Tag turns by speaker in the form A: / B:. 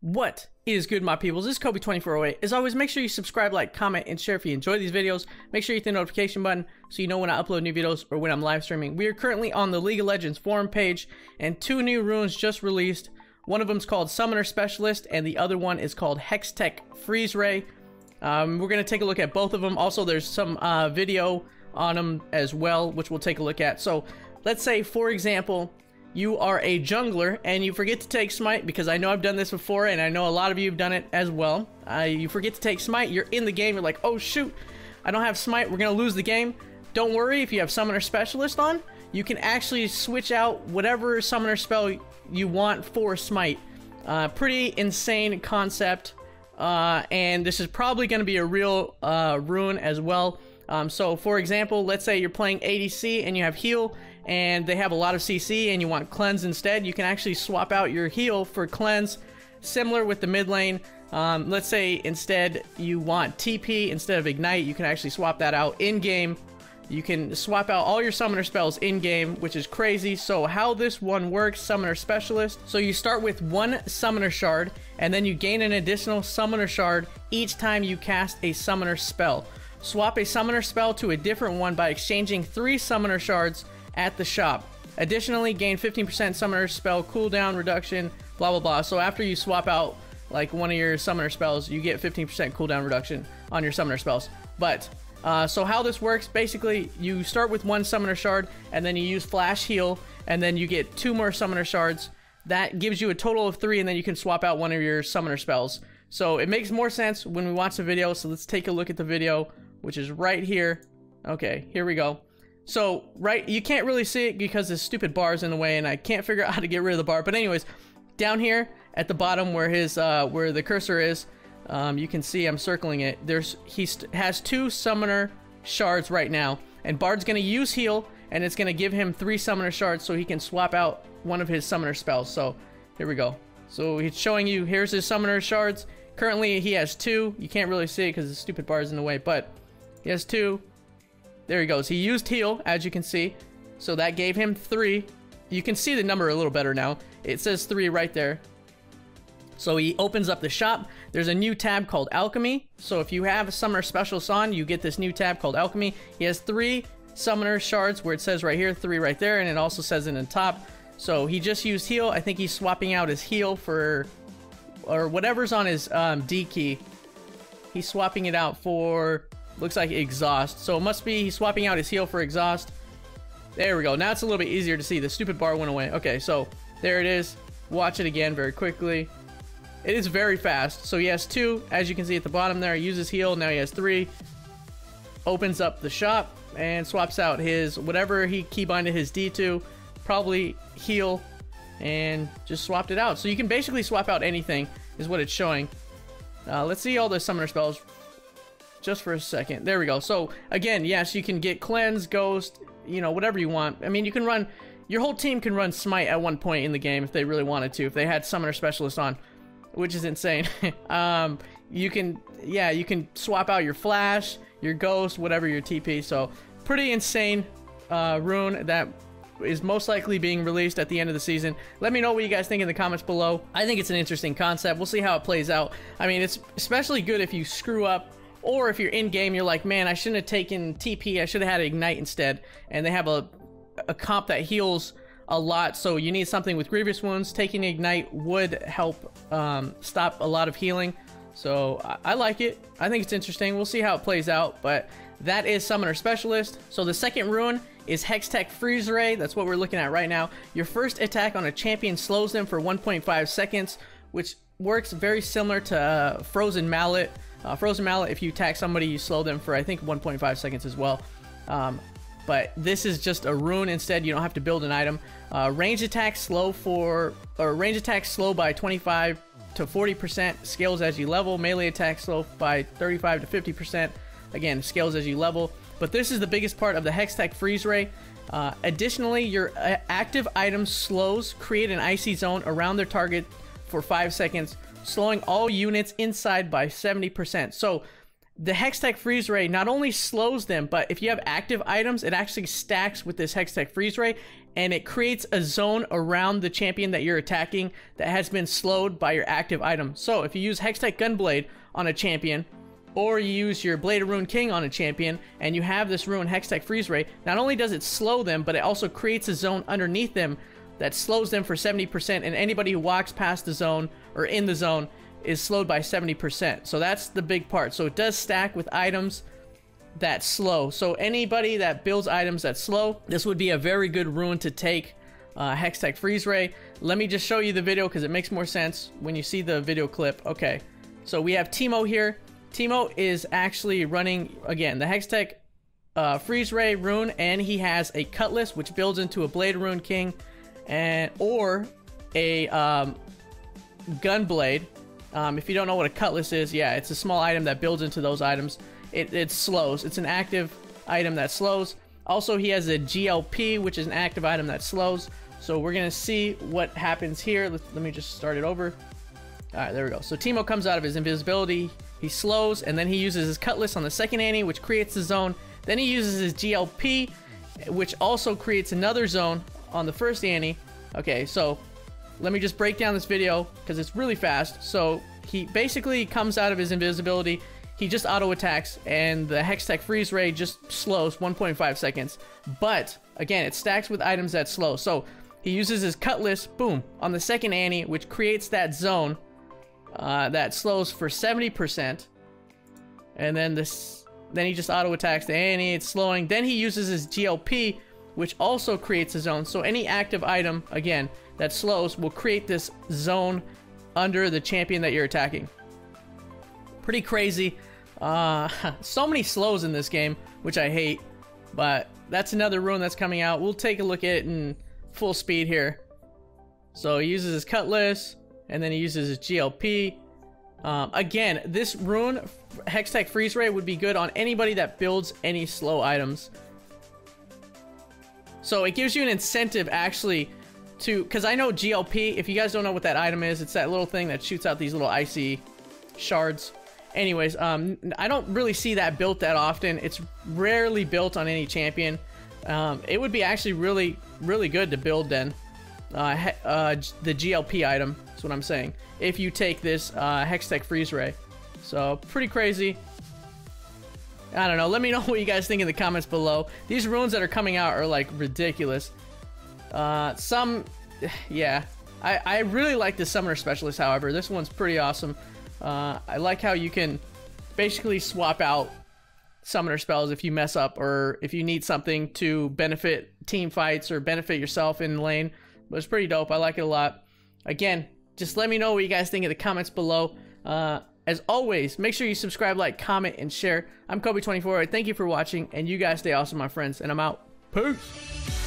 A: What is good, my peoples? This is Kobe2408. As always, make sure you subscribe, like, comment, and share if you enjoy these videos. Make sure you hit the notification button so you know when I upload new videos or when I'm live streaming. We are currently on the League of Legends forum page, and 2 new runes just released. One of them is called Summoner Specialist, and the other one is called Hextech Freeze Ray. We're going to take a look at both of them. Also, there's some video on them as well, which we'll take a look at. So, let's say, for example, you are a jungler and you forget to take smite, because I know I've done this before and I know a lot of you have done it as well. You forget to take smite, you're in the game, you're like, oh shoot, I don't have smite, we're gonna lose the game. Don't worry, if you have Summoner Specialist on, you can actually switch out whatever summoner spell you want for smite. Pretty insane concept, and this is probably gonna be a real rune as well. So for example, let's say you're playing ADC and you have heal and they have a lot of CC and you want cleanse instead. You can actually swap out your heal for cleanse, similar with the mid lane. Let's say instead you want TP instead of ignite, you can actually swap that out in game. You can swap out all your summoner spells in game, which is crazy. So how this one works, Summoner Specialist. So you start with 1 summoner shard and then you gain an additional summoner shard each time you cast a summoner spell. Swap a summoner spell to a different one by exchanging 3 summoner shards at the shop. Additionally, gain 15% summoner spell cooldown reduction, blah blah blah. So after you swap out like one of your summoner spells, you get 15% cooldown reduction on your summoner spells. But so how this works, basically you start with 1 summoner shard and then you use flash heal and then you get 2 more summoner shards. That gives you a total of 3, and then you can swap out one of your summoner spells. So it makes more sense when we watch the video. So let's take a look at the video, which is right here. Okay, here we go. So, right, you can't really see it because this stupid bar is in the way and I can't figure out how to get rid of the bar. But anyways, down here at the bottom where his where the cursor is, you can see I'm circling it. He has 2 summoner shards right now, and Bard's gonna use heal and it's gonna give him 3 summoner shards so he can swap out one of his summoner spells. So here we go. So he's showing you, here's his summoner shards. Currently he has 2. You can't really see it because the stupid bar is in the way, but he has 2. There he goes. He used heal, as you can see. So that gave him 3. You can see the number a little better now. It says 3 right there. So he opens up the shop. There's a new tab called Alchemy. So if you have a Summoner Specialist on, you get this new tab called Alchemy. He has 3 Summoner Shards, where it says right here, 3 right there, and it also says it in the top. So he just used heal. I think he's swapping out his heal for, or whatever's on his D key. He's swapping it out for, looks like exhaust. So it must be he's swapping out his heal for exhaust. There we go. Now it's a little bit easier to see. The stupid bar went away. Okay, so there it is. Watch it again very quickly. It is very fast. So he has 2, as you can see at the bottom there. He uses heal. Now he has 3. Opens up the shop and swaps out his whatever he keybinded his D to. Probably heal, and just swapped it out. So you can basically swap out anything is what it's showing. Let's see all the summoner spells just for a second. There we go. So again, yes, you can get cleanse, ghost, you know, whatever you want. I mean, you can run, your whole team can run smite at one point in the game if they really wanted to, if they had Summoner Specialist on, which is insane. You can, yeah, you can swap out your flash, your ghost, whatever your TP. So pretty insane rune that is most likely being released at the end of the season. Let me know what you guys think in the comments below. I think it's an interesting concept. We'll see how it plays out. I mean, it's especially good if you screw up, or if you're in game, you're like, man, I shouldn't have taken TP, I should have had ignite instead. And they have a comp that heals a lot, so you need something with grievous wounds. Taking ignite would help stop a lot of healing. So I like it. I think it's interesting. We'll see how it plays out, but that is Summoner Specialist. So the second rune is Hextech Freeze Ray. That's what we're looking at right now. Your first attack on a champion slows them for 1.5 seconds, which works very similar to Frozen Mallet. Frozen Mallet, if you attack somebody, you slow them for, I think, 1.5 seconds as well. But this is just a rune instead. You don't have to build an item. Range attacks slow by 25 to 40%, scales as you level. Melee attacks slow by 35 to 50%. Again, scales as you level. But this is the biggest part of the Hextech Freeze Ray. Additionally, your active item slows create an icy zone around their target for 5 seconds, slowing all units inside by 70%. So the Hextech Freeze Ray not only slows them, but if you have active items, it actually stacks with this Hextech Freeze Ray, and it creates a zone around the champion that you're attacking that has been slowed by your active item. So if you use Hextech Gunblade on a champion, or you use your Blade of Ruin King on a champion, and you have this Ruin Hextech Freeze Ray, not only does it slow them, but it also creates a zone underneath them that slows them for 70%, and anybody who walks past the zone or in the zone is slowed by 70%. So that's the big part. So it does stack with items that slow. So anybody that builds items that slow, this would be a very good rune to take. Hextech Freeze Ray. Let me just show you the video because it makes more sense when you see the video clip. Okay, so we have Teemo here. Teemo is actually running, again, the Hextech Freeze Ray rune, and he has a Cutlass which builds into a Blade Rune King, and or a Gunblade. If you don't know what a Cutlass is, yeah, it's a small item that builds into those items. It slows. It's an active item that slows. Also, he has a GLP, which is an active item that slows. So we're going to see what happens here. Let me just start it over. All right, there we go. So Teemo comes out of his invisibility. He slows, and then he uses his Cutlass on the second Annie, which creates the zone. Then he uses his GLP, which also creates another zone on the first Annie. Okay, so let me just break down this video because it's really fast. So he basically comes out of his invisibility. He just auto attacks, and the Hextech Freeze Ray just slows 1.5 seconds. But again, it stacks with items that slow. So he uses his Cutlass, boom, on the second Annie, which creates that zone that slows for 70%. And then then he just auto attacks the Annie. It's slowing. Then he uses his GLP, which also creates a zone. So any active item, again, that slows will create this zone under the champion that you're attacking. Pretty crazy. So many slows in this game, which I hate, but that's another rune that's coming out. We'll take a look at it in full speed here. So he uses his Cutlass, and then he uses his GLP. Again, this rune, Hextech Freeze Ray, would be good on anybody that builds any slow items. So it gives you an incentive actually to, because I know GLP, if you guys don't know what that item is, it's that little thing that shoots out these little icy shards. Anyways, I don't really see that built that often. It's rarely built on any champion. It would be actually really, really good to build then. The GLP item, that's what I'm saying. If you take this Hextech Freeze Ray. So, pretty crazy. I don't know. Let me know what you guys think in the comments below. These runes that are coming out are like ridiculous. Yeah. I really like the Summoner Specialist, however. This one's pretty awesome. I like how you can basically swap out summoner spells if you mess up, or if you need something to benefit team fights or benefit yourself in lane. But it's pretty dope. I like it a lot. Again, just let me know what you guys think in the comments below. As always, make sure you subscribe, like, comment, and share. I'm Kobe24. Thank you for watching, and you guys stay awesome, my friends, and I'm out. Peace!